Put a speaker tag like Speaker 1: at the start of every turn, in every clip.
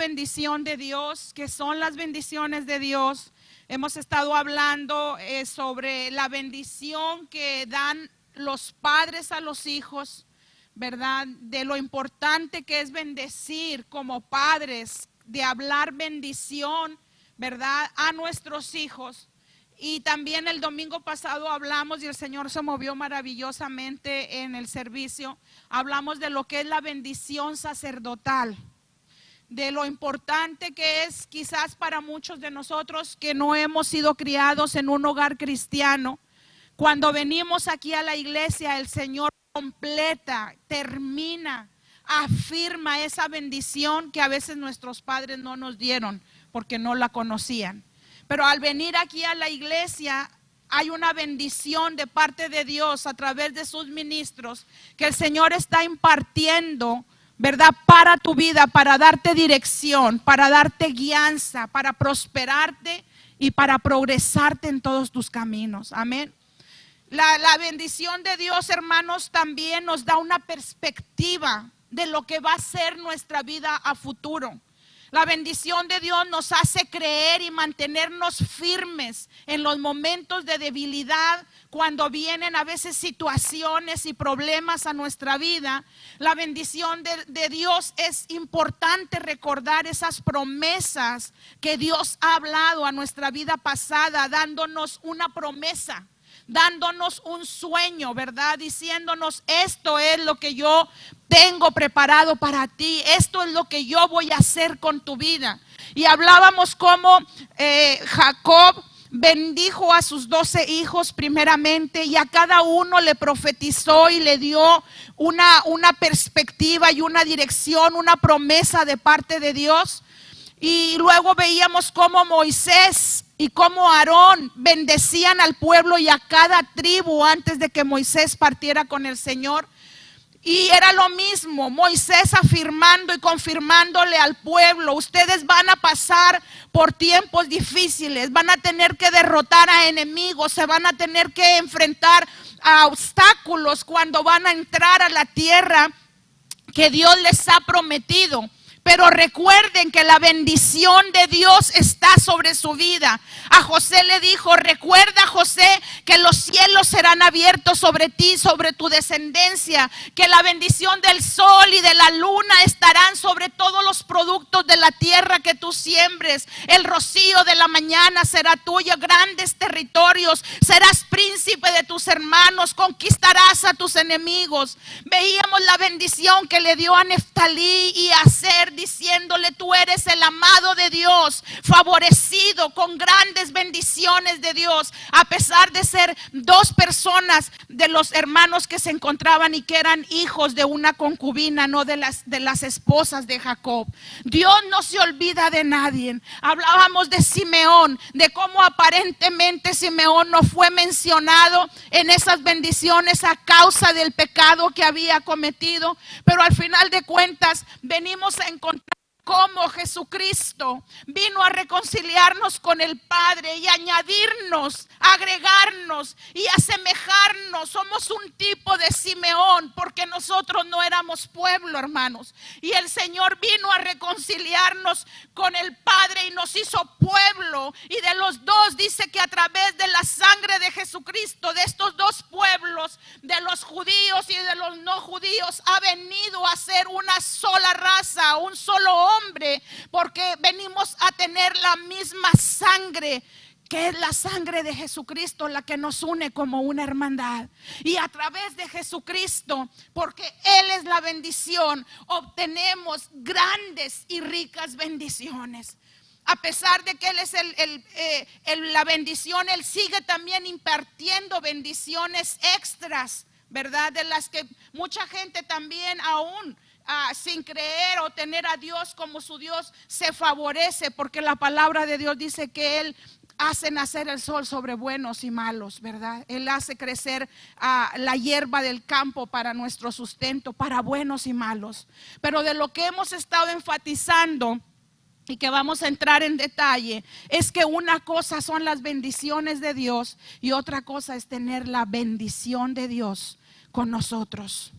Speaker 1: bendición de Dios? ¿Qué son las bendiciones de Dios? Hemos estado hablando sobre la bendición que dan los padres a los hijos, ¿verdad? De lo importante que es bendecir como padres, de hablar bendición, ¿verdad? A nuestros hijos. Y también el domingo pasado hablamos, y el Señor se movió maravillosamente en el servicio, hablamos de lo que es la bendición sacerdotal, de lo importante que es quizás para muchos de nosotros que no hemos sido criados en un hogar cristiano. Cuando venimos aquí a la iglesia, el Señor completa, termina, afirma esa bendición que a veces nuestros padres no nos dieron porque no la conocían. Pero al venir aquí a la iglesia hay una bendición de parte de Dios a través de sus ministros que el Señor está impartiendo, ¿verdad? Para tu vida, para darte dirección, para darte guianza, para prosperarte y para progresarte en todos tus caminos. Amén. La bendición de Dios, hermanos, también nos da una perspectiva de lo que va a ser nuestra vida a futuro. La bendición de Dios nos hace creer y mantenernos firmes en los momentos de debilidad, cuando vienen a veces situaciones y problemas a nuestra vida. La bendición de Dios es importante recordar esas promesas que Dios ha hablado a nuestra vida pasada, dándonos una promesa, dándonos un sueño, ¿verdad? Diciéndonos: esto es lo que yo tengo preparado para ti, esto es lo que yo voy a hacer con tu vida. Y hablábamos cómo Jacob bendijo a sus 12 hijos primeramente, y a cada uno le profetizó y le dio una perspectiva y una dirección, una promesa de parte de Dios. Y luego veíamos cómo Moisés y cómo Aarón bendecían al pueblo y a cada tribu antes de que Moisés partiera con el Señor. Y era lo mismo, Moisés afirmando y confirmándole al pueblo: ustedes van a pasar por tiempos difíciles, van a tener que derrotar a enemigos, se van a tener que enfrentar a obstáculos cuando van a entrar a la tierra que Dios les ha prometido. Pero recuerden que la bendición de Dios está sobre su vida. A José le dijo: recuerda, José, que los cielos serán abiertos sobre ti, sobre tu descendencia, que la bendición del sol y de la luna estarán sobre todos los productos de la tierra que tú siembres. El rocío de la mañana será tuyo, grandes territorios, serás príncipe de tus hermanos, conquistarás a tus enemigos. Veíamos la bendición que le dio a Neftalí y a Aser, diciéndole: tú eres el amado de Dios, favorecido con grandes bendiciones de Dios, a pesar de ser dos personas de los hermanos que se encontraban y que eran hijos de una concubina, no de las esposas de Jacob. Dios no se olvida de nadie. Hablábamos de Simeón, de cómo aparentemente Simeón no fue mencionado en esas bendiciones a causa del pecado que había cometido, pero al final de cuentas venimos a encontrar cómo Jesucristo vino a reconciliarnos con el Padre y añadirnos, agregarnos y asemejarnos. Somos un tipo de Simeón, porque nosotros no éramos pueblo, hermanos, y el Señor vino a reconciliarnos con el Padre y nos hizo pueblo. Y de los dos dice que a través de la sangre de Jesucristo, de estos dos pueblos, de los judíos y de los no judíos, ha venido a ser una sola raza, un solo hombre, porque venimos a tener la misma sangre, que es la sangre de Jesucristo, la que nos une como una hermandad. Y a través de Jesucristo, porque Él es la bendición, obtenemos grandes y ricas bendiciones. A pesar de que Él es la bendición, Él sigue también impartiendo bendiciones extras, ¿verdad? De las que mucha gente también aún sin creer o tener a Dios como su Dios se favorece, porque la palabra de Dios dice que Él hace nacer el sol sobre buenos y malos, ¿verdad? Él hace crecer la hierba del campo para nuestro sustento, para buenos y malos. Pero de lo que hemos estado enfatizando y que vamos a entrar en detalle es que una cosa son las bendiciones de Dios y otra cosa es tener la bendición de Dios con nosotros.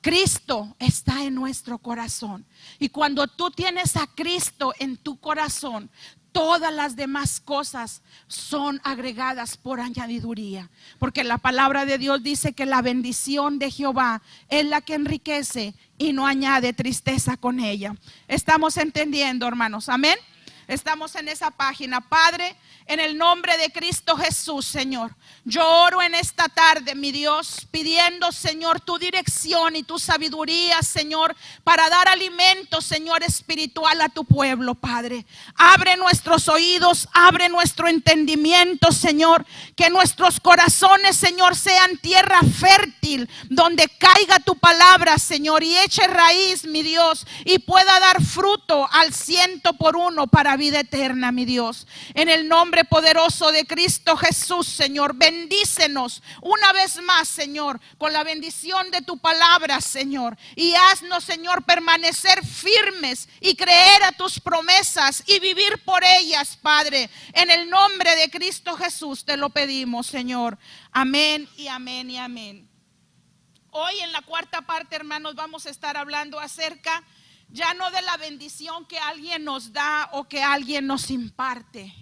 Speaker 1: Cristo está en nuestro corazón. Y cuando tú tienes a Cristo en tu corazón, todas las demás cosas son agregadas por añadiduría. Porque la palabra de Dios dice que la bendición de Jehová es la que enriquece y no añade tristeza con ella. Estamos entendiendo, hermanos, amén. Estamos en esa página. Padre, en el nombre de Cristo Jesús, Señor, yo oro en esta tarde, mi Dios, pidiendo, Señor, tu dirección y tu sabiduría, Señor, para dar alimento, Señor, espiritual a tu pueblo, Padre. Abre nuestros oídos, abre nuestro entendimiento, Señor, que nuestros corazones, Señor, sean tierra fértil, donde caiga tu palabra, Señor, y eche raíz, mi Dios, y pueda dar fruto al 100% para vida eterna, mi Dios. En el nombre poderoso de Cristo Jesús, Señor, bendícenos una vez más, Señor, con la bendición de tu palabra, Señor, y haznos, Señor, permanecer firmes y creer a tus promesas y vivir por ellas, Padre. En el nombre de Cristo Jesús te lo pedimos, Señor. Amén y amén y amén. Hoy en la cuarta parte, hermanos, vamos a estar hablando acerca ya no de la bendición que alguien nos da o que alguien nos imparte.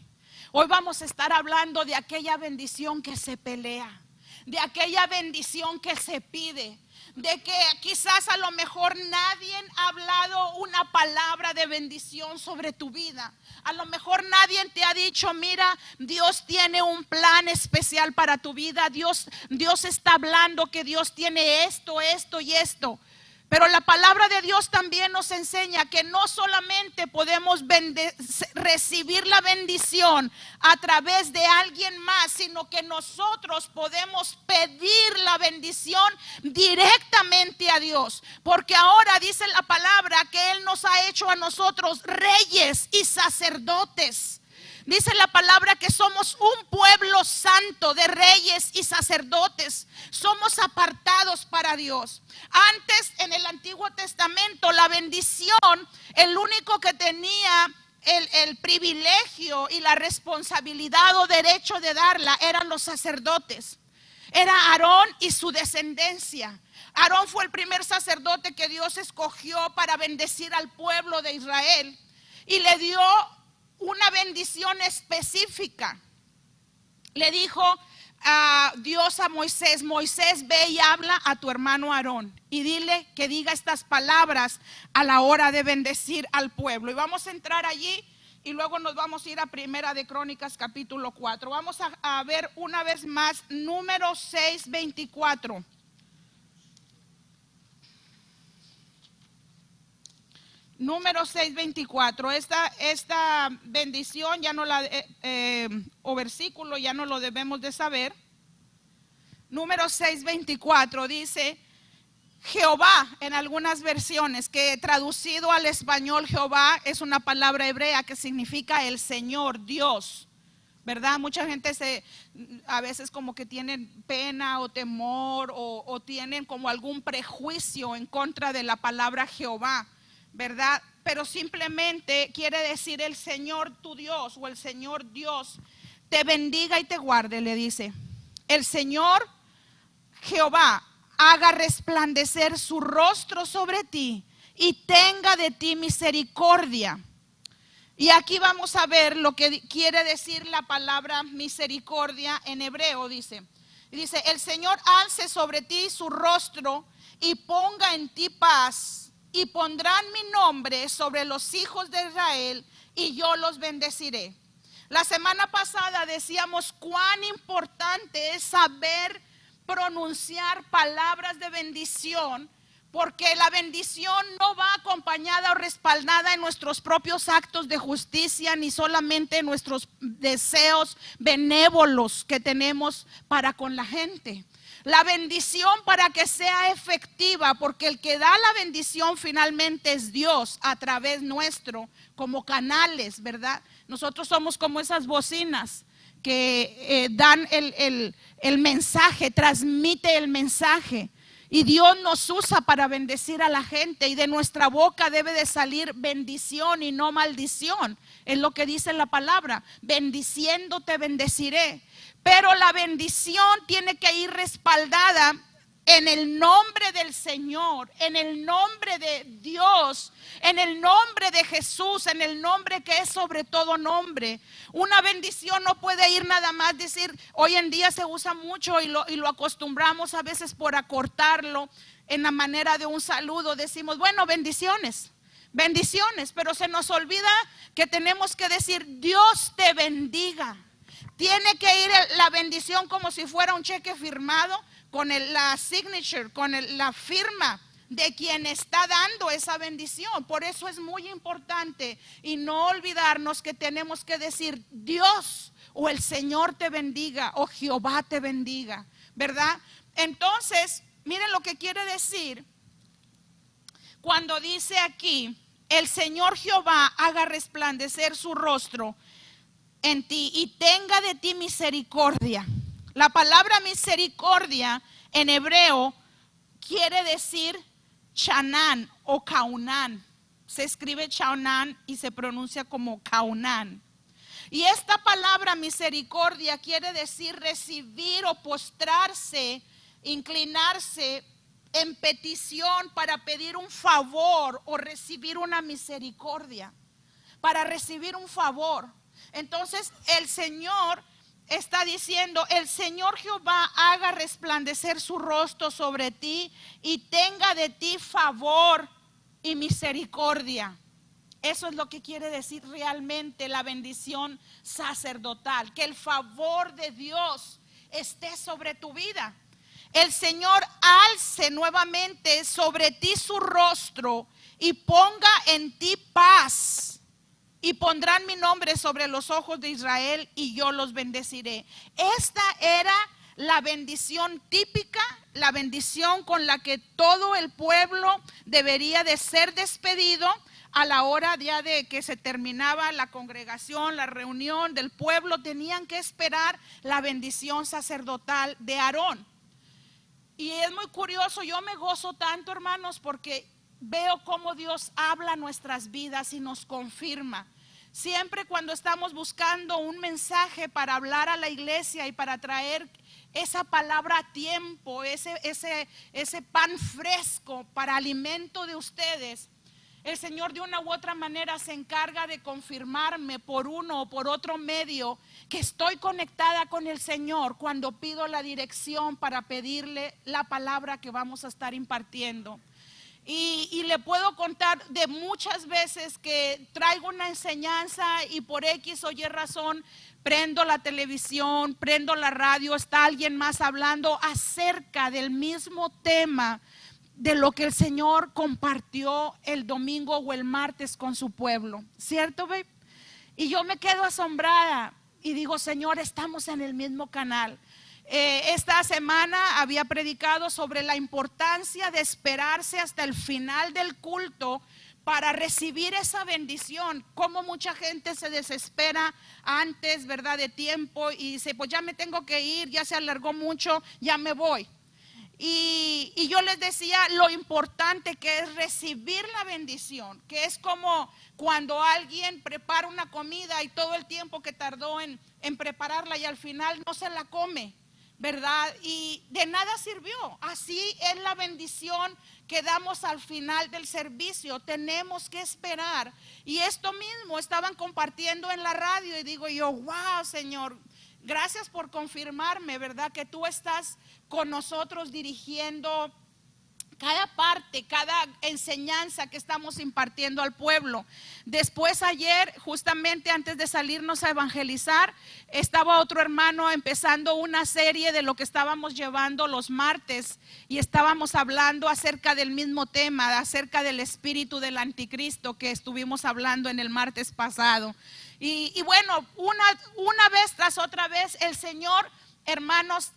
Speaker 1: Hoy vamos a estar hablando de aquella bendición que se pelea, de aquella bendición que se pide, de que quizás a lo mejor nadie ha hablado una palabra de bendición sobre tu vida. A lo mejor nadie te ha dicho, mira, Dios tiene un plan especial para tu vida. Dios está hablando que Dios tiene esto, esto y esto. Pero la palabra de Dios también nos enseña que no solamente podemos recibir la bendición a través de alguien más, sino que nosotros podemos pedir la bendición directamente a Dios. Porque ahora dice la palabra que Él nos ha hecho a nosotros reyes y sacerdotes. Dice la palabra que somos un pueblo santo de reyes y sacerdotes. Somos apartados para Dios. Antes, en el Antiguo Testamento, la bendición, el único que tenía el privilegio y la responsabilidad o derecho de darla eran los sacerdotes. Era Aarón y su descendencia. Aarón fue el primer sacerdote que Dios escogió para bendecir al pueblo de Israel y le dio una bendición específica. Le dijo a Dios a Moisés: Moisés, ve y habla a tu hermano Aarón y dile que diga estas palabras a la hora de bendecir al pueblo. Y vamos a entrar allí y luego nos vamos a ir a Primera de Crónicas capítulo 4. Vamos a ver una vez más Número 6:24. Número 6:24. Esta bendición ya no la o versículo ya no lo debemos de saber. Número 6:24 dice Jehová en algunas versiones, que traducido al español Jehová es una palabra hebrea que significa el Señor, Dios, ¿verdad? Mucha gente a veces como que tienen pena o temor o tienen como algún prejuicio en contra de la palabra Jehová, ¿verdad? Pero simplemente quiere decir el Señor tu Dios o el Señor Dios te bendiga y te guarde, le dice. El Señor Jehová haga resplandecer su rostro sobre ti y tenga de ti misericordia. Y aquí vamos a ver lo que quiere decir la palabra misericordia en hebreo. Dice, el Señor alce sobre ti su rostro y ponga en ti paz, y pondrán mi nombre sobre los hijos de Israel y yo los bendeciré. La semana pasada decíamos cuán importante es saber pronunciar palabras de bendición, porque la bendición no va acompañada o respaldada en nuestros propios actos de justicia, ni solamente en nuestros deseos benévolos que tenemos para con la gente. La bendición, para que sea efectiva, porque el que da la bendición finalmente es Dios a través nuestro, como canales, ¿verdad? Nosotros somos como esas bocinas que dan el mensaje, transmite el mensaje. Y Dios nos usa para bendecir a la gente, y de nuestra boca debe de salir bendición y no maldición. Es lo que dice la palabra: bendiciendo te bendeciré. Pero la bendición tiene que ir respaldada en el nombre del Señor, en el nombre de Dios, en el nombre de Jesús, en el nombre que es sobre todo nombre. Una bendición no puede ir nada más decir, hoy en día se usa mucho y lo acostumbramos a veces por acortarlo en la manera de un saludo. Decimos, bueno, bendiciones, bendiciones, pero se nos olvida que tenemos que decir, Dios te bendiga. Tiene que ir la bendición como si fuera un cheque firmado con la signature, con la firma de quien está dando esa bendición. Por eso es muy importante y no olvidarnos que tenemos que decir Dios o el Señor te bendiga o Jehová te bendiga, ¿verdad? Entonces, miren lo que quiere decir cuando dice aquí, el Señor Jehová haga resplandecer su rostro en ti y tenga de ti misericordia. La palabra misericordia en hebreo quiere decir Chanán o Caunán. Se escribe Chaunán y se pronuncia como Caunán. Y esta palabra misericordia quiere decir recibir o postrarse, inclinarse en petición para pedir un favor o recibir una misericordia, para recibir un favor. Entonces el Señor está diciendo, el Señor Jehová haga resplandecer su rostro sobre ti y tenga de ti favor y misericordia. Eso es lo que quiere decir realmente la bendición sacerdotal, que el favor de Dios esté sobre tu vida. El Señor alce nuevamente sobre ti su rostro y ponga en ti paz. Y pondrán mi nombre sobre los ojos de Israel y yo los bendeciré. Esta era la bendición típica, la bendición con la que todo el pueblo debería de ser despedido a la hora ya de que se terminaba la congregación, la reunión del pueblo. Tenían que esperar la bendición sacerdotal de Aarón. Y es muy curioso, yo me gozo tanto, hermanos, porque veo cómo Dios habla nuestras vidas y nos confirma. Siempre cuando estamos buscando un mensaje para hablar a la iglesia y para traer esa palabra a tiempo, ese pan fresco para alimento de ustedes, el Señor de una u otra manera se encarga de confirmarme por uno o por otro medio que estoy conectada con el Señor cuando pido la dirección para pedirle la palabra que vamos a estar impartiendo. Y le puedo contar de muchas veces que traigo una enseñanza y por X o Y razón prendo la televisión, prendo la radio, está alguien más hablando acerca del mismo tema de lo que el Señor compartió el domingo o el martes con su pueblo, ¿cierto, babe? Y yo me quedo asombrada y digo, Señor, estamos en el mismo canal. Esta semana había predicado sobre la importancia de esperarse hasta el final del culto para recibir esa bendición. Como mucha gente se desespera antes, ¿verdad?, de tiempo y dice, pues ya me tengo que ir, ya se alargó mucho, ya me voy. Y yo les decía lo importante que es recibir la bendición, que es como cuando alguien prepara una comida y todo el tiempo que tardó en prepararla y al final no se la come, ¿verdad? Y de nada sirvió. Así es la bendición que damos al final del servicio. Tenemos que esperar. Y esto mismo estaban compartiendo en la radio y digo yo, wow, Señor, gracias por confirmarme, ¿verdad? Que tú estás con nosotros dirigiendo cada parte, cada enseñanza que estamos impartiendo al pueblo. Después ayer, justamente antes de salirnos a evangelizar, estaba otro hermano empezando una serie de lo que estábamos llevando los martes y estábamos hablando acerca del mismo tema, acerca del espíritu del anticristo que estuvimos hablando en el martes pasado. Y bueno, una vez tras otra vez el Señor, hermanos,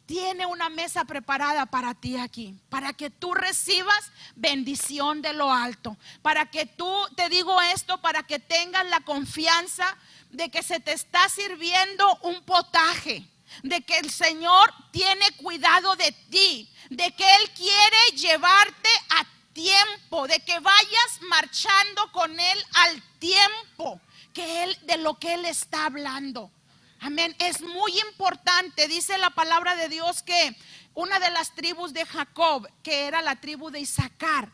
Speaker 1: tiene una mesa preparada para ti aquí, para que tú recibas bendición de lo alto, para que tú, te digo esto, para que tengas la confianza de que se te está sirviendo un potaje, de que el Señor tiene cuidado de ti, de que Él quiere llevarte a tiempo, de que vayas marchando con Él al tiempo que Él, de lo que Él está hablando. Amén. Es muy importante. Dice la palabra de Dios que una de las tribus de Jacob, que era la tribu de Isaacar,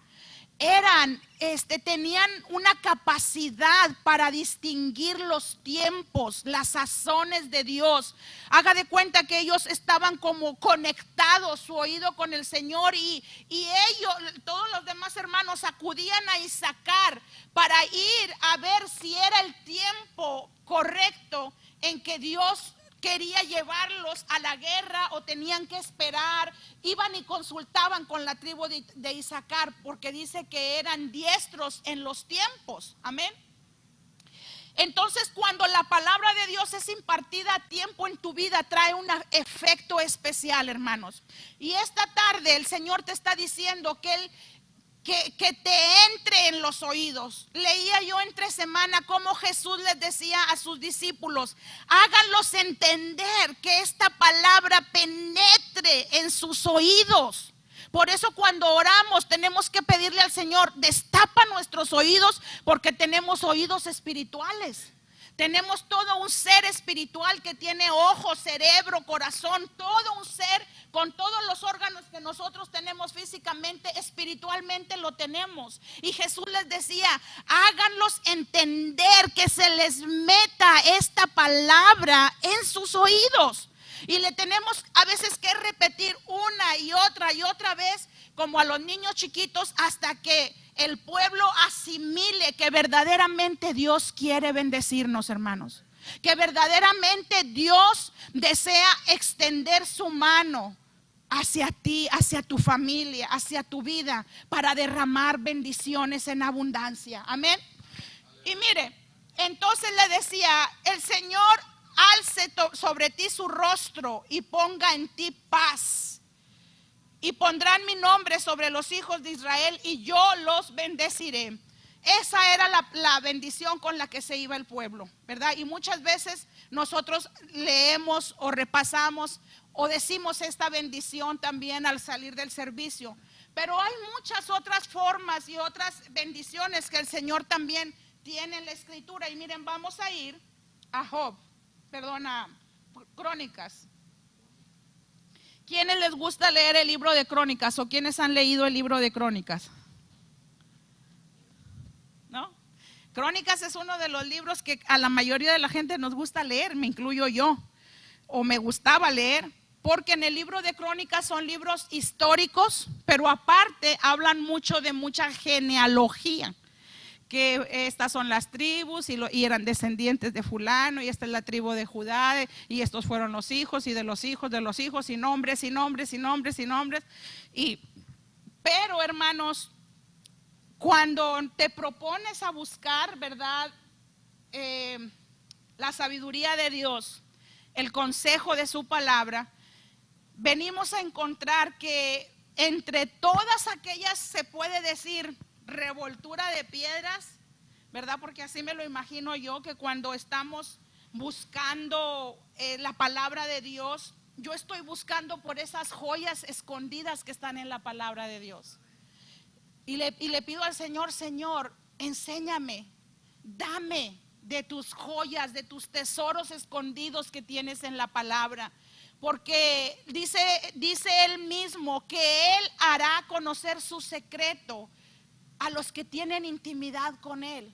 Speaker 1: tenían una capacidad para distinguir los tiempos, las sazones de Dios. Haga de cuenta que ellos estaban como conectados, su oído con el Señor, y ellos, todos los demás hermanos, acudían a Isaacar para ir a ver si era el tiempo correcto en que Dios quería llevarlos a la guerra o tenían que esperar. Iban y consultaban con la tribu de Isaacar, porque dice que eran diestros en los tiempos. Amén. Entonces, cuando la palabra de Dios es impartida a tiempo en tu vida, trae un efecto especial, hermanos. Y esta tarde el Señor te está diciendo que Él que te entre en los oídos. Leía yo entre semana cómo Jesús les decía a sus discípulos: háganlos entender, que esta palabra penetre en sus oídos. Por eso cuando oramos tenemos que pedirle al Señor: destapa nuestros oídos, porque tenemos oídos espirituales. Tenemos todo un ser espiritual que tiene ojos, cerebro, corazón, todo un ser con todos los órganos que nosotros tenemos físicamente, espiritualmente lo tenemos. Y Jesús les decía: háganlos entender, que se les meta esta palabra en sus oídos. Y le tenemos a veces que repetir una y otra vez, como a los niños chiquitos, hasta que el pueblo asimile que verdaderamente Dios quiere bendecirnos, hermanos. Que verdaderamente Dios desea extender su mano hacia ti, hacia tu familia, hacia tu vida, para derramar bendiciones en abundancia. Amén. Y mire, entonces le decía: el Señor alce sobre ti su rostro y ponga en ti paz. Y pondrán mi nombre sobre los hijos de Israel y yo los bendeciré. Esa era la bendición con la que se iba el pueblo, ¿verdad? Y muchas veces nosotros leemos o repasamos o decimos esta bendición también al salir del servicio. Pero hay muchas otras formas y otras bendiciones que el Señor también tiene en la Escritura. Y miren, vamos a ir a Crónicas. ¿Quiénes les gusta leer el libro de Crónicas o quiénes han leído el libro de Crónicas? ¿No? Crónicas es uno de los libros que a la mayoría de la gente nos gusta leer, me incluyo yo, o me gustaba leer, porque en el libro de Crónicas son libros históricos, pero aparte hablan mucho de mucha genealogía. Que estas son las tribus y eran descendientes de fulano, y esta es la tribu de Judá, y estos fueron los hijos y de los hijos de los hijos, y nombres y nombres y nombres y nombres. Pero hermanos, cuando te propones a buscar, ¿verdad?, la sabiduría de Dios, el consejo de su palabra, venimos a encontrar que entre todas aquellas, se puede decir, revoltura de piedras, ¿verdad? Porque así me lo imagino yo, que cuando estamos buscando la palabra de Dios, yo estoy buscando por esas joyas escondidas que están en la palabra de Dios. Y le pido al Señor: Señor, enséñame, dame de tus joyas, de tus tesoros escondidos que tienes en la palabra. Porque dice Él mismo que Él hará conocer su secreto a los que tienen intimidad con Él.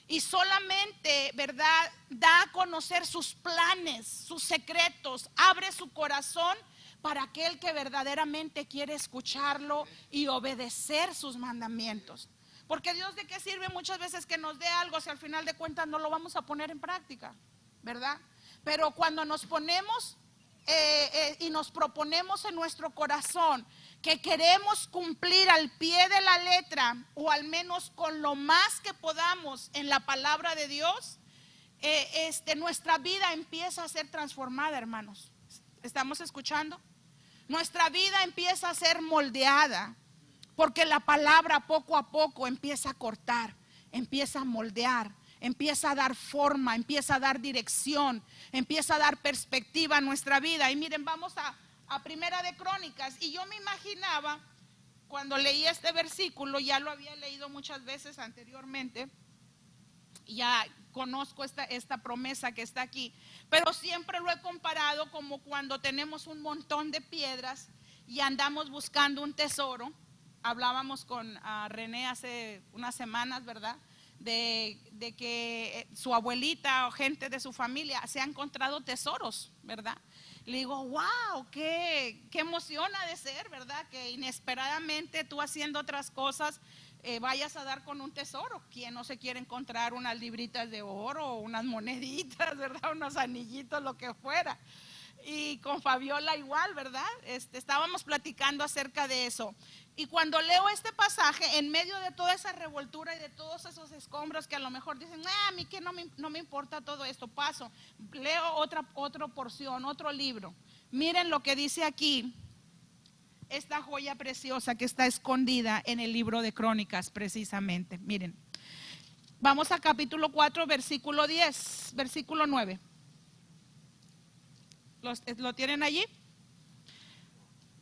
Speaker 1: Y solamente, ¿verdad?, da a conocer sus planes, sus secretos, abre su corazón para aquel que verdaderamente quiere escucharlo y obedecer sus mandamientos. Porque Dios, ¿de qué sirve muchas veces que nos dé algo si al final de cuentas no lo vamos a poner en práctica, ¿verdad? Pero cuando nos ponemos y nos proponemos en nuestro corazón que queremos cumplir al pie de la letra, o al menos con lo más que podamos en la palabra de Dios, nuestra vida empieza a ser transformada, hermanos. ¿Estamos escuchando? Nuestra vida empieza a ser moldeada, porque la palabra poco a poco empieza a cortar, empieza a moldear, empieza a dar forma, empieza a dar dirección, empieza a dar perspectiva a nuestra vida. Y miren, vamos a Primera de Crónicas. Y yo me imaginaba, cuando leí este versículo, ya lo había leído muchas veces anteriormente, ya conozco esta promesa que está aquí, pero siempre lo he comparado como cuando tenemos un montón de piedras y andamos buscando un tesoro. Hablábamos con René hace unas semanas, ¿verdad? De que su abuelita o gente de su familia se ha encontrado tesoros, ¿verdad? Le digo, wow, qué emoción ha de ser, ¿verdad? Que inesperadamente tú haciendo otras cosas vayas a dar con un tesoro. ¿Quién no se quiere encontrar unas libritas de oro, unas moneditas, ¿verdad? Unos anillitos, lo que fuera. Y con Fabiola igual, ¿verdad? Estábamos platicando acerca de eso. Y cuando leo este pasaje, en medio de toda esa revoltura y de todos esos escombros que a lo mejor dicen, a mí que no me importa todo esto, paso. Leo otra porción, otro libro. Miren lo que dice aquí, esta joya preciosa que está escondida en el libro de Crónicas precisamente. Miren, vamos a capítulo 4, versículo 10, versículo 9. ¿Lo tienen allí?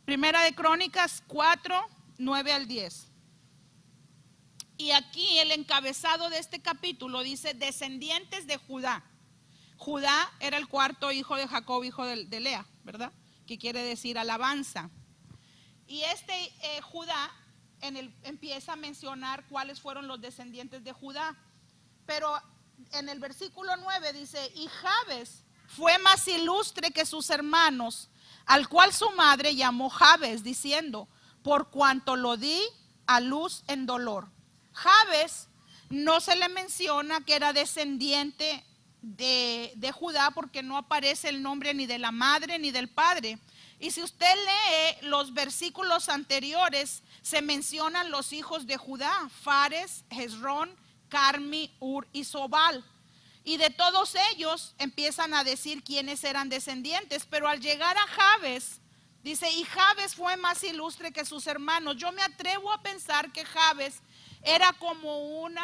Speaker 1: Primera de Crónicas 4, 9 al 10. Y aquí el encabezado de este capítulo dice descendientes de Judá. Judá era el cuarto hijo de Jacob, hijo de Lea, ¿verdad? Que quiere decir alabanza. Y Judá empieza a mencionar cuáles fueron los descendientes de Judá. Pero en el versículo 9 dice, y Jabes fue más ilustre que sus hermanos, al cual su madre llamó Jabes, diciendo, por cuanto lo di a luz en dolor. Jabes no se le menciona que era descendiente de Judá, porque no aparece el nombre ni de la madre ni del padre. Y si usted lee los versículos anteriores, se mencionan los hijos de Judá, Fares, Hezrón, Carmi, Ur y Sobal. Y de todos ellos empiezan a decir quiénes eran descendientes. Pero al llegar a Jabes, dice, y Jabes fue más ilustre que sus hermanos. Yo me atrevo a pensar que Jabes era como un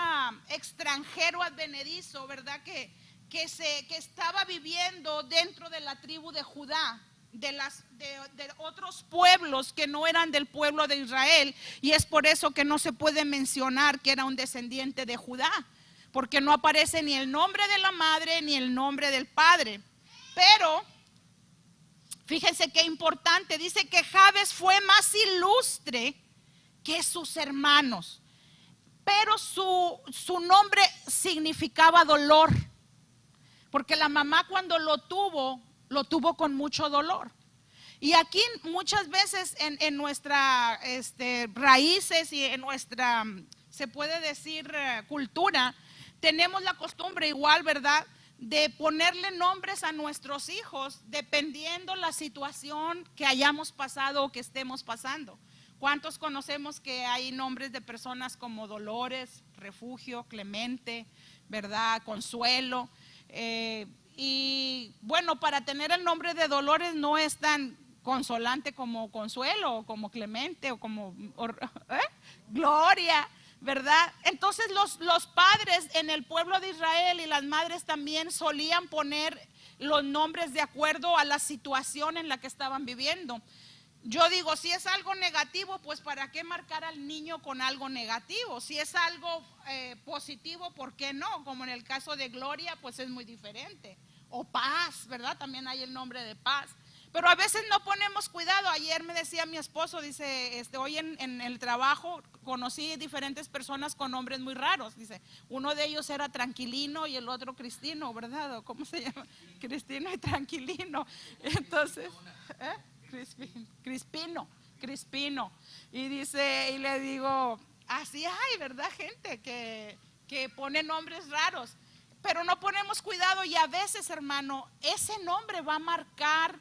Speaker 1: extranjero advenedizo, ¿verdad? Que estaba viviendo dentro de la tribu de Judá, de otros pueblos que no eran del pueblo de Israel. Y es por eso que no se puede mencionar que era un descendiente de Judá, porque no aparece ni el nombre de la madre ni el nombre del padre. Pero fíjense qué importante, dice que Jabes fue más ilustre que sus hermanos, pero su nombre significaba dolor, porque la mamá cuando lo tuvo con mucho dolor. Y aquí muchas veces en nuestras raíces y en nuestra, se puede decir, cultura, tenemos la costumbre igual, ¿verdad?, de ponerle nombres a nuestros hijos dependiendo la situación que hayamos pasado o que estemos pasando. ¿Cuántos conocemos que hay nombres de personas como Dolores, Refugio, Clemente, ¿verdad?, Consuelo? Y bueno, para tener el nombre de Dolores no es tan consolante como Consuelo o como Clemente o como Gloria, ¿verdad? Entonces los padres en el pueblo de Israel y las madres también solían poner los nombres de acuerdo a la situación en la que estaban viviendo. Yo digo, si es algo negativo, pues ¿para qué marcar al niño con algo negativo? Si es algo positivo, ¿por qué no? Como en el caso de Gloria, pues es muy diferente. O Paz, ¿verdad? También hay el nombre de Paz. Pero a veces no ponemos cuidado. Ayer me decía mi esposo, dice, hoy en el trabajo conocí diferentes personas con nombres muy raros. Dice, uno de ellos era Tranquilino y el otro Cristino, ¿verdad? ¿O cómo se llama? Cristino y Tranquilino. Entonces, Crispino. Y dice, y le digo, así hay, ¿verdad? Gente que pone nombres raros, pero no ponemos cuidado. Y a veces, hermano, ese nombre va a marcar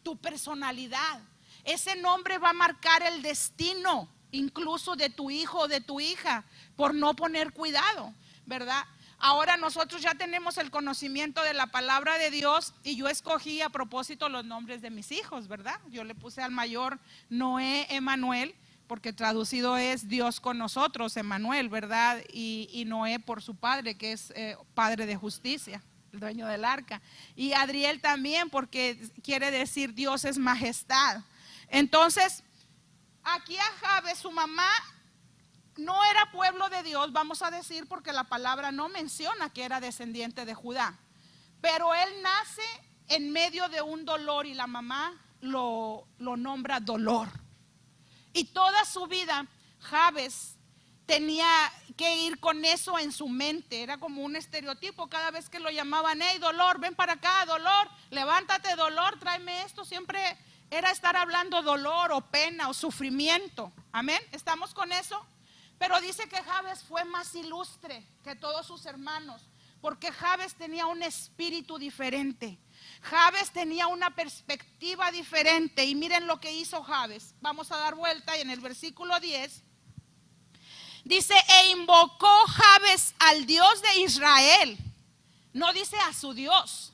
Speaker 1: tu personalidad. Ese nombre va a marcar el destino, incluso de tu hijo o de tu hija, por no poner cuidado, ¿verdad? Ahora nosotros ya tenemos el conocimiento de la palabra de Dios y yo escogí a propósito los nombres de mis hijos, ¿verdad? Yo le puse al mayor Noé Emanuel, porque traducido es Dios con nosotros, Emanuel, ¿verdad? Y Noé por su padre, que es padre de justicia, el dueño del arca. Y Adriel también, porque quiere decir Dios es majestad. Entonces, aquí a Jabes, su mamá no era pueblo de Dios, vamos a decir, porque la palabra no menciona que era descendiente de Judá. Pero él nace en medio de un dolor y la mamá lo nombra dolor. Y toda su vida Jabes tenía que ir con eso en su mente. Era como un estereotipo. Cada vez que lo llamaban, hey, dolor, ven para acá, dolor, levántate, dolor, tráeme esto. Siempre era estar hablando dolor o pena o sufrimiento. Amén, ¿estamos con eso? Pero dice que Jabes fue más ilustre que todos sus hermanos, porque Jabes tenía un espíritu diferente. Jabes tenía una perspectiva diferente. Y miren lo que hizo Jabes. Vamos a dar vuelta y en el versículo 10 dice: e invocó Jabes al Dios de Israel. No dice a su Dios.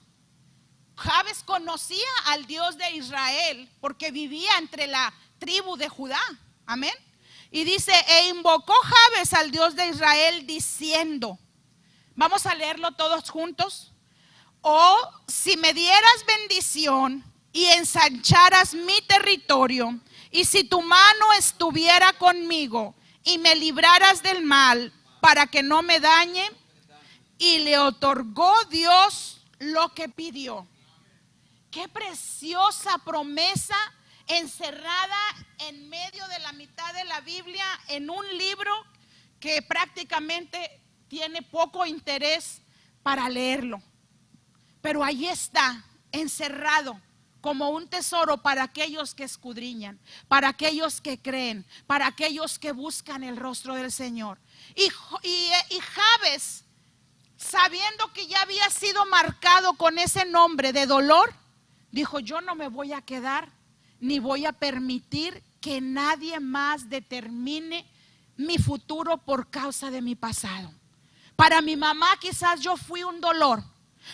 Speaker 1: Jabes conocía al Dios de Israel porque vivía entre la tribu de Judá. Amén. Y dice: e invocó Jabes al Dios de Israel diciendo. Vamos a leerlo todos juntos. Oh, si me dieras bendición y ensancharas mi territorio, y si tu mano estuviera conmigo y me libraras del mal para que no me dañe. Y le otorgó Dios lo que pidió. Qué preciosa promesa encerrada en medio de la mitad de la Biblia, en un libro que prácticamente tiene poco interés para leerlo. Pero ahí está, encerrado como un tesoro para aquellos que escudriñan, para aquellos que creen, para aquellos que buscan el rostro del Señor. Y Jabes, sabiendo que ya había sido marcado con ese nombre de dolor, dijo: yo no me voy a quedar, ni voy a permitir que nadie más determine mi futuro por causa de mi pasado. Para mi mamá quizás yo fui un dolor.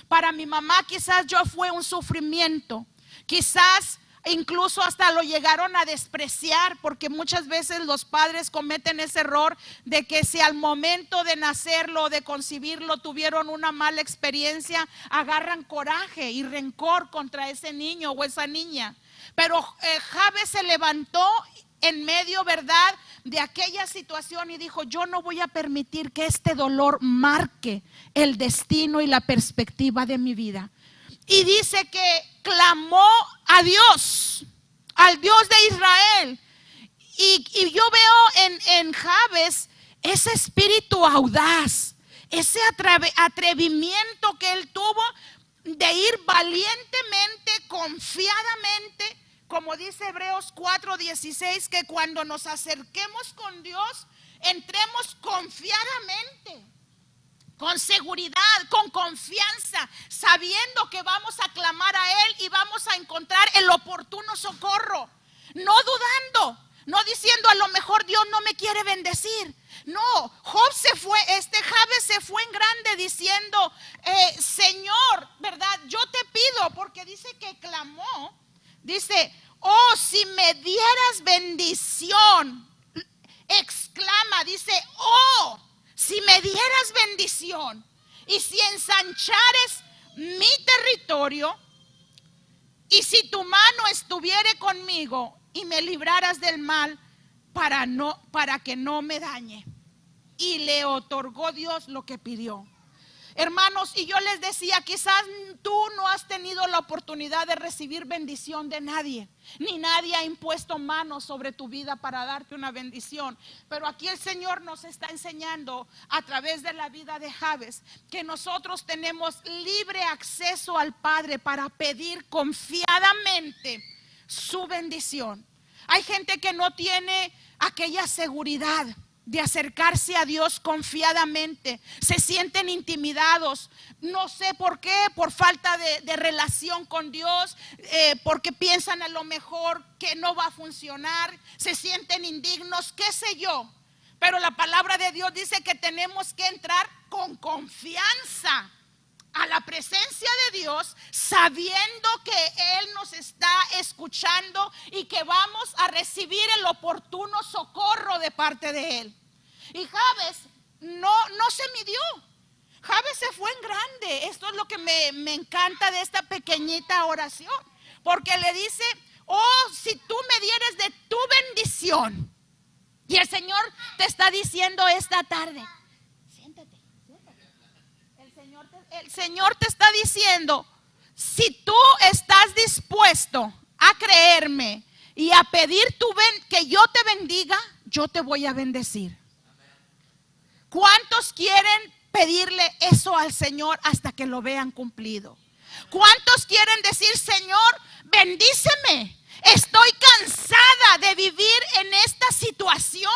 Speaker 1: Para mi mamá quizás yo fui un sufrimiento. Quizás incluso hasta lo llegaron a despreciar, porque muchas veces los padres cometen ese error de que si al momento de nacerlo o de concebirlo tuvieron una mala experiencia, agarran coraje y rencor contra ese niño o esa niña. Pero Jabes se levantó en medio, ¿verdad?, de aquella situación y dijo: yo no voy a permitir que este dolor marque el destino y la perspectiva de mi vida. Y dice que clamó a Dios, al Dios de Israel. Y yo veo en Jabes ese espíritu audaz, ese atrevimiento que él tuvo de ir valientemente, confiadamente. Como dice Hebreos 4:16, que cuando nos acerquemos con Dios, entremos confiadamente, con seguridad, con confianza, sabiendo que vamos a clamar a Él y vamos a encontrar el oportuno socorro. No dudando, no diciendo: a lo mejor Dios no me quiere bendecir. No, Jabes se fue en grande diciendo: Señor, ¿verdad? Yo te pido, porque dice que clamó. Dice: oh, si me dieras bendición. Exclama, dice: oh, si me dieras bendición y si ensanchares mi territorio, y si tu mano estuviere conmigo y me libraras del mal para que no me dañe. Y le otorgó Dios lo que pidió. Hermanos, y yo les decía, quizás tú no has tenido la oportunidad de recibir bendición de nadie, ni nadie ha impuesto manos sobre tu vida para darte una bendición. Pero aquí el Señor nos está enseñando a través de la vida de Jabes que nosotros tenemos libre acceso al Padre para pedir confiadamente su bendición. Hay gente que no tiene aquella seguridad de acercarse a Dios confiadamente. Se sienten intimidados, no sé por qué, por falta de relación con Dios, porque piensan a lo mejor que no va a funcionar, se sienten indignos, qué sé yo. Pero la palabra de Dios dice que tenemos que entrar con confianza a la presencia de Dios, sabiendo que Él nos está escuchando y que vamos a recibir el oportuno socorro de parte de Él. Y Jabes no se midió. Jabes se fue en grande. Esto es lo que me encanta de esta pequeñita oración, porque le dice: oh, si tú me dieres de tu bendición Y el Señor te está diciendo esta tarde, siéntate. El Señor te está diciendo, si tú estás dispuesto a creerme y a pedir que yo te bendiga, yo te voy a bendecir. ¿Cuántos quieren pedirle eso al Señor hasta que lo vean cumplido? ¿Cuántos quieren decir, Señor, bendíceme? Estoy cansada de vivir en esta situación.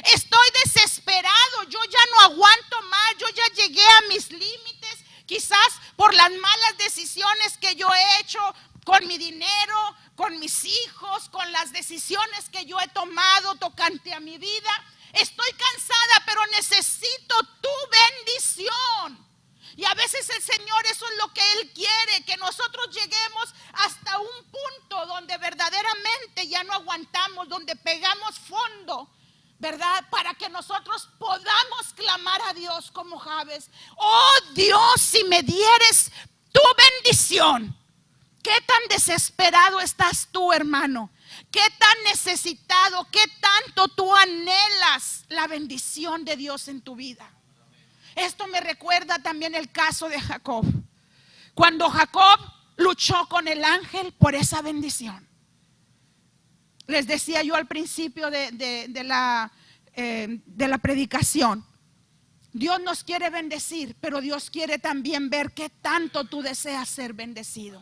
Speaker 1: Estoy desesperado. Yo ya no aguanto más. Yo ya llegué a mis límites. Quizás por las malas decisiones que yo he hecho con mi dinero, con mis hijos, con las decisiones que yo he tomado tocante a mi vida. Estoy cansada, pero necesito tu bendición. Y a veces el Señor, eso es lo que Él quiere, que nosotros lleguemos hasta un punto donde verdaderamente ya no aguantamos, donde pegamos fondo, ¿verdad? Para que nosotros podamos clamar a Dios como Jabes. Oh Dios, si me dieres tu bendición. ¿Qué tan desesperado estás tú, hermano? ¿Qué tan necesitado, qué tanto tú anhelas la bendición de Dios en tu vida? Esto me recuerda también el caso de Jacob. Cuando Jacob luchó con el ángel por esa bendición. Les decía yo al principio de la predicación. Dios nos quiere bendecir, pero Dios quiere también ver qué tanto tú deseas ser bendecido.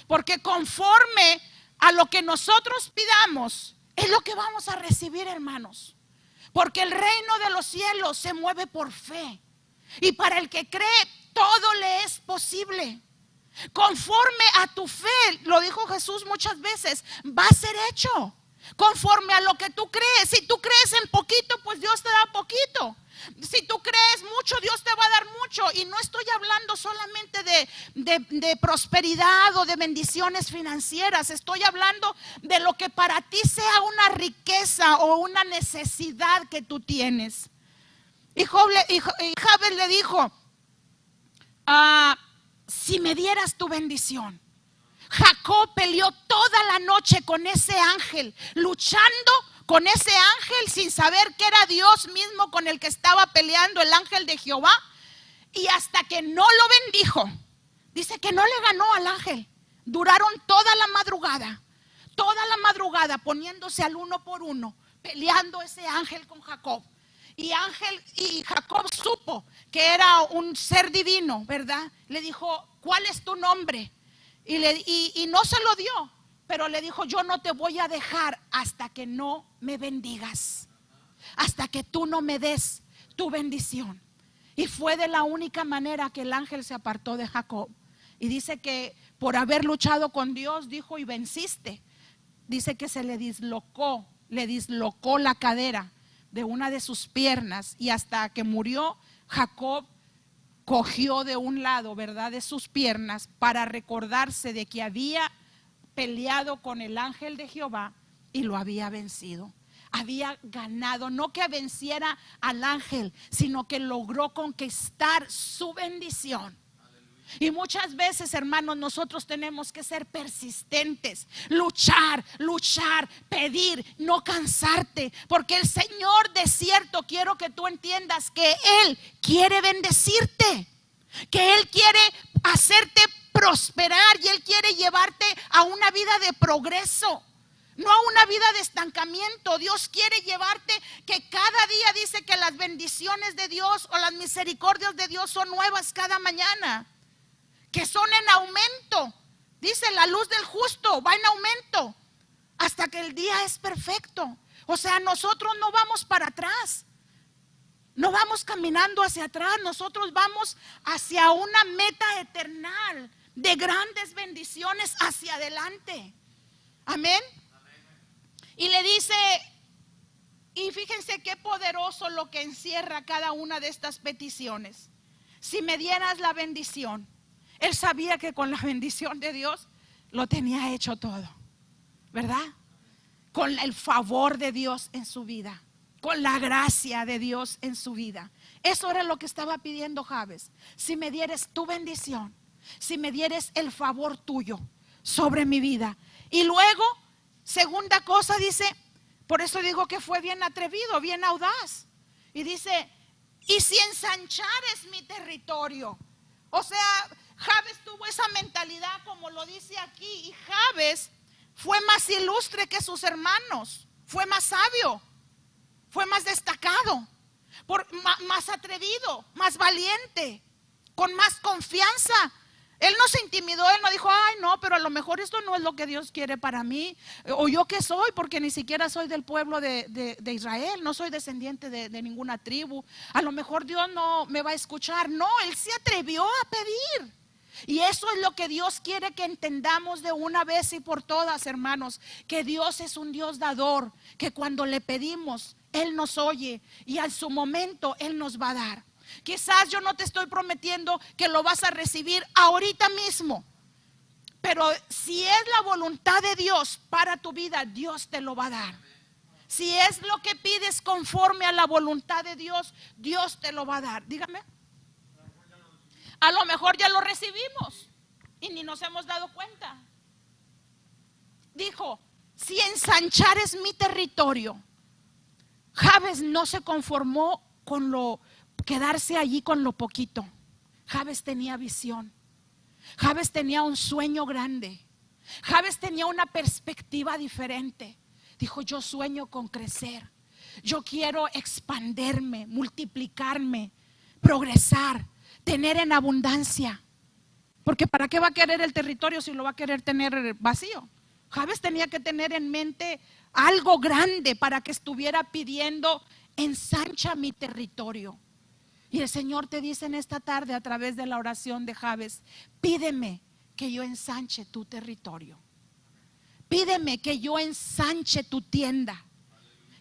Speaker 1: Porque conforme a lo que nosotros pidamos, es lo que vamos a recibir, hermanos. Porque el reino de los cielos se mueve por fe. Y para el que cree, todo le es posible. Conforme a tu fe, lo dijo Jesús muchas veces, va a ser hecho. Conforme a lo que tú crees. Si tú crees en poquito, pues Dios te da poquito. Si tú crees mucho, Dios te va a dar mucho. Y no estoy hablando solamente de prosperidad o de bendiciones financieras. Estoy hablando de lo que para ti sea una riqueza o una necesidad que tú tienes. Y Jabes le dijo, si me dieras tu bendición. Jacob peleó toda la noche con ese ángel, luchando con ese ángel sin saber que era Dios mismo con el que estaba peleando, el ángel de Jehová. Y hasta que no lo bendijo, dice que no le ganó al ángel. Duraron toda la madrugada poniéndose al uno por uno, peleando ese ángel con Jacob. Y Jacob supo que era un ser divino, ¿verdad? Le dijo, ¿cuál es tu nombre? Y no se lo dio, pero le dijo, yo no te voy a dejar hasta que no me bendigas, hasta que tú no me des tu bendición. Y fue de la única manera que el ángel se apartó de Jacob. Y dice que por haber luchado con Dios, dijo, y venciste. Dice que se le dislocó la cadera de una de sus piernas, y hasta que murió, Jacob cogió de un lado, ¿verdad?, de sus piernas para recordarse de que había peleado con el ángel de Jehová y lo había vencido. Había ganado, no que venciera al ángel, sino que logró conquistar su bendición. Y muchas veces, hermanos, nosotros tenemos que ser persistentes, luchar, pedir, no cansarte, porque el Señor, de cierto, quiero que tú entiendas que Él quiere bendecirte, que Él quiere hacerte prosperar y Él quiere llevarte a una vida de progreso, no a una vida de estancamiento. Dios quiere llevarte, que cada día dice que las bendiciones de Dios o las misericordias de Dios son nuevas cada mañana, que son en aumento. Dice, la luz del justo va en aumento hasta que el día es perfecto. O sea, nosotros no vamos para atrás, no vamos caminando hacia atrás, nosotros vamos hacia una meta eternal de grandes bendiciones hacia adelante. Amén. Y le dice, y fíjense qué poderoso lo que encierra cada una de estas peticiones. Si me dieras la bendición. Él sabía que con la bendición de Dios lo tenía hecho todo, ¿verdad? Con el favor de Dios en su vida, con la gracia de Dios en su vida. Eso era lo que estaba pidiendo Jabes. Si me dieres tu bendición, si me dieres el favor tuyo sobre mi vida. Y luego, segunda cosa, dice, Por eso digo que fue bien atrevido, bien audaz. Y dice, y si ensanchares mi territorio. O sea, Jabes tuvo esa mentalidad como lo dice aquí. Y Jabes fue más ilustre que sus hermanos. Fue más sabio. Fue más destacado. Más atrevido. Más valiente. Con más confianza. Él no se intimidó, él no dijo, ay no, pero a lo mejor esto no es lo que Dios quiere para mí. O yo qué soy, porque ni siquiera soy del pueblo de Israel, no soy descendiente de ninguna tribu. A lo mejor Dios no me va a escuchar. No, él se atrevió a pedir. Y eso es lo que Dios quiere que entendamos de una vez y por todas, hermanos. Que Dios es un Dios dador, que cuando le pedimos, Él nos oye y a su momento Él nos va a dar. Quizás yo no te estoy prometiendo que lo vas a recibir ahorita mismo, pero si es la voluntad de Dios para tu vida, Dios te lo va a dar. Si es lo que pides conforme a la voluntad de Dios, Dios te lo va a dar. Dígame. A lo mejor ya lo recibimos y ni nos hemos dado cuenta. Dijo, si ensanchares mi territorio. Jabes no se conformó con quedarse allí con lo poquito. Jabes tenía visión. Jabes tenía un sueño grande. Jabes tenía una perspectiva diferente. Dijo, yo sueño con crecer. Yo quiero expanderme, multiplicarme, progresar, tener en abundancia. Porque ¿para qué va a querer el territorio si lo va a querer tener vacío? Jabes tenía que tener en mente algo grande para que estuviera pidiendo, ensancha mi territorio. Y el Señor te dice en esta tarde a través de la oración de Jabes, pídeme que yo ensanche tu territorio. Pídeme que yo ensanche tu tienda.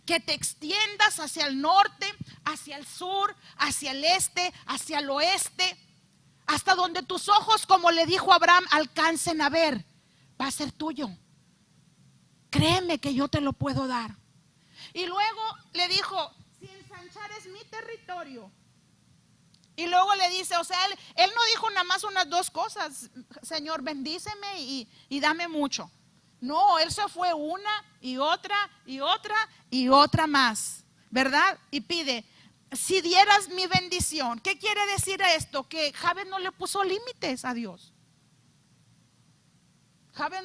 Speaker 1: Que te extiendas hacia el norte, hacia el sur, hacia el este, hacia el oeste, hasta donde tus ojos, como le dijo Abraham, alcancen a ver. Va a ser tuyo. Créeme que yo te lo puedo dar. Y luego le dijo, si ensanchares mi territorio. Y luego le dice, o sea, él no dijo nada más unas dos cosas, Señor, bendíceme y dame mucho. No, él se fue una y otra y otra y otra más, ¿verdad? Y pide, si dieras mi bendición. ¿Qué quiere decir esto? Que Jabes no le puso límites a Dios. Jabes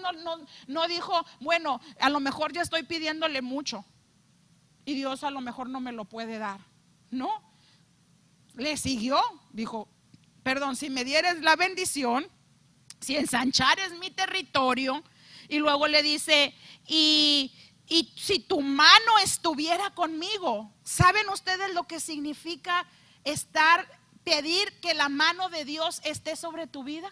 Speaker 1: no dijo, bueno, a lo mejor ya estoy pidiéndole mucho y Dios a lo mejor no me lo puede dar. No, le siguió, dijo, perdón, si me dieres la bendición, si ensanchares mi territorio. Y luego le dice, y si tu mano estuviera conmigo. ¿Saben ustedes lo que significa pedir que la mano de Dios esté sobre tu vida?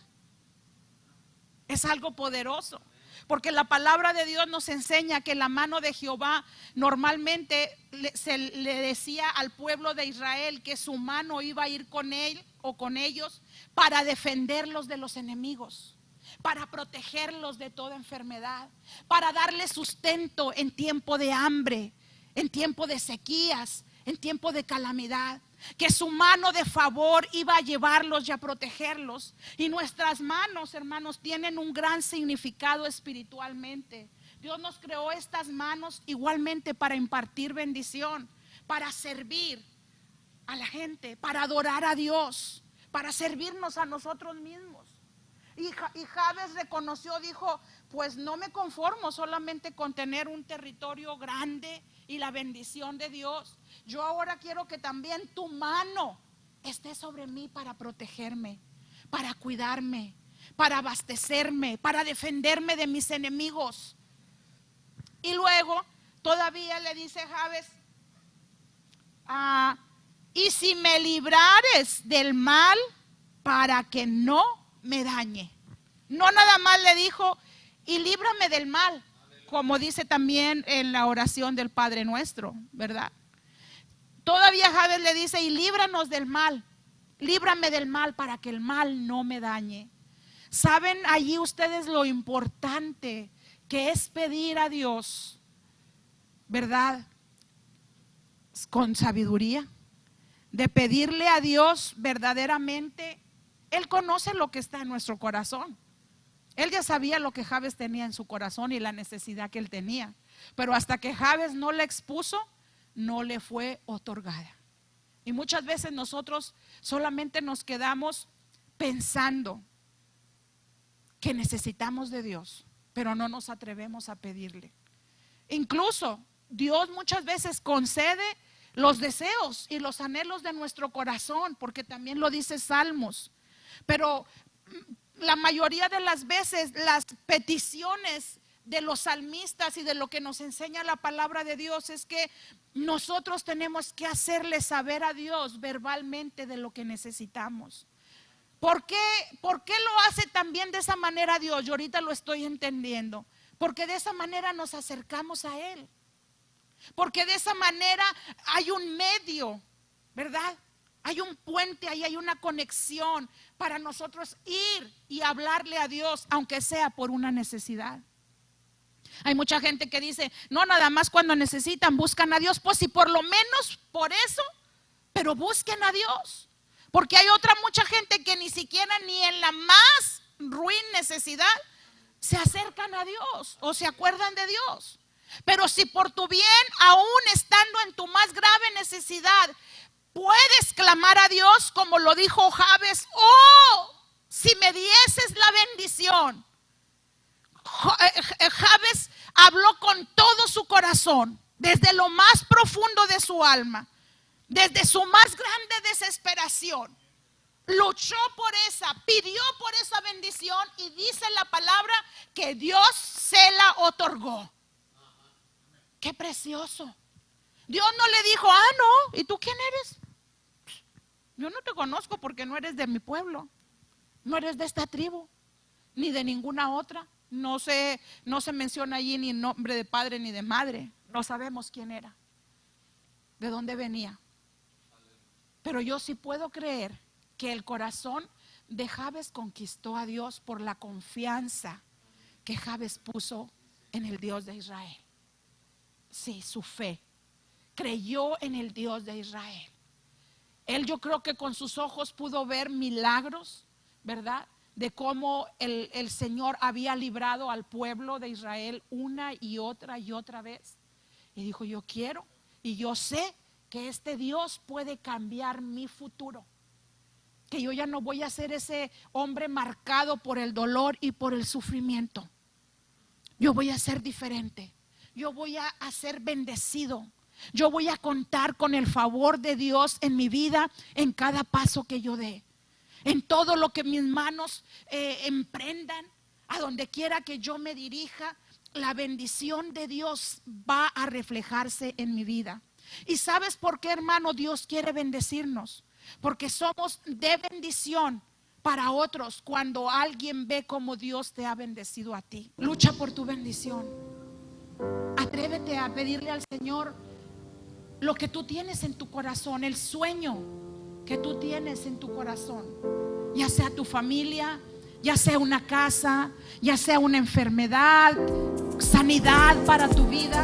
Speaker 1: Es algo poderoso, porque la palabra de Dios nos enseña que la mano de Jehová normalmente se le decía al pueblo de Israel que su mano iba a ir con él o con ellos para defenderlos de los enemigos, para protegerlos de toda enfermedad, para darles sustento en tiempo de hambre, en tiempo de sequías, en tiempo de calamidad. Que su mano de favor iba a llevarlos y a protegerlos. Y nuestras manos, hermanos, tienen un gran significado espiritualmente. Dios nos creó estas manos igualmente para impartir bendición, para servir a la gente, para adorar a Dios, para servirnos a nosotros mismos. Y Jabes reconoció, dijo, pues no me conformo solamente con tener un territorio grande y la bendición de Dios. Yo ahora quiero que también tu mano esté sobre mí para protegerme, para cuidarme, para abastecerme, para defenderme de mis enemigos. Y luego todavía le dice Jabes, y si me librares del mal para que no me dañe. No nada más le dijo, y líbrame del mal, como dice también en la oración del Padre Nuestro, ¿verdad? Todavía Jabes le dice, y líbranos del mal, líbrame del mal para que el mal no me dañe. ¿Saben allí ustedes lo importante que es pedir a Dios, verdad? Con sabiduría, de pedirle a Dios verdaderamente. Él conoce lo que está en nuestro corazón. Él ya sabía lo que Jabes tenía en su corazón y la necesidad que él tenía, pero hasta que Jabes no la expuso, no le fue otorgada. Y muchas veces nosotros solamente nos quedamos pensando que necesitamos de Dios, pero no nos atrevemos a pedirle. Incluso Dios muchas veces concede los deseos y los anhelos de nuestro corazón, porque también lo dice Salmos, pero la mayoría de las veces las peticiones de los salmistas y de lo que nos enseña la palabra de Dios es que nosotros tenemos que hacerle saber a Dios verbalmente de lo que necesitamos. ¿Por qué lo hace también de esa manera Dios? Yo ahorita lo estoy entendiendo. Porque de esa manera nos acercamos a Él. Porque de esa manera hay un medio, ¿verdad? Hay un puente, ahí hay una conexión para nosotros ir y hablarle a Dios, aunque sea por una necesidad. Hay mucha gente que dice, no, nada más cuando necesitan buscan a Dios. Pues si por lo menos por eso, pero busquen a Dios. Porque hay mucha gente que ni siquiera ni en la más ruin necesidad se acercan a Dios o se acuerdan de Dios. Pero si por tu bien, aún estando en tu más grave necesidad, puedes clamar a Dios como lo dijo Jabes, oh, si me dieses la bendición. Jabes habló con todo su corazón, desde lo más profundo de su alma, desde su más grande desesperación. Luchó pidió por esa bendición y dice la palabra que Dios se la otorgó. Qué precioso. Dios no le dijo, no, ¿y tú quién eres? Yo no te conozco porque no eres de mi pueblo, no eres de esta tribu, ni de ninguna otra. No se menciona allí ni nombre de padre ni de madre. No sabemos quién era, de dónde venía. Pero yo sí puedo creer que el corazón de Jabes conquistó a Dios por la confianza que Jabes puso en el Dios de Israel. Sí, su fe. Creyó en el Dios de Israel. Él, yo creo que con sus ojos pudo ver milagros, ¿verdad? De cómo el Señor había librado al pueblo de Israel una y otra vez. Y dijo, yo quiero y yo sé que este Dios puede cambiar mi futuro. Que yo ya no voy a ser ese hombre marcado por el dolor y por el sufrimiento. Yo voy a ser diferente. Yo voy a ser bendecido. Yo voy a contar con el favor de Dios en mi vida, en cada paso que yo dé, en todo lo que mis manos emprendan, a donde quiera que yo me dirija. La bendición de Dios va a reflejarse en mi vida. ¿Y sabes por qué, hermano, Dios quiere bendecirnos? Porque somos de bendición para otros cuando alguien ve cómo Dios te ha bendecido a ti. Lucha por tu bendición. Atrévete a pedirle al Señor lo que tú tienes en tu corazón, el sueño que tú tienes en tu corazón, ya sea tu familia, ya sea una casa, ya sea una enfermedad, sanidad para tu vida.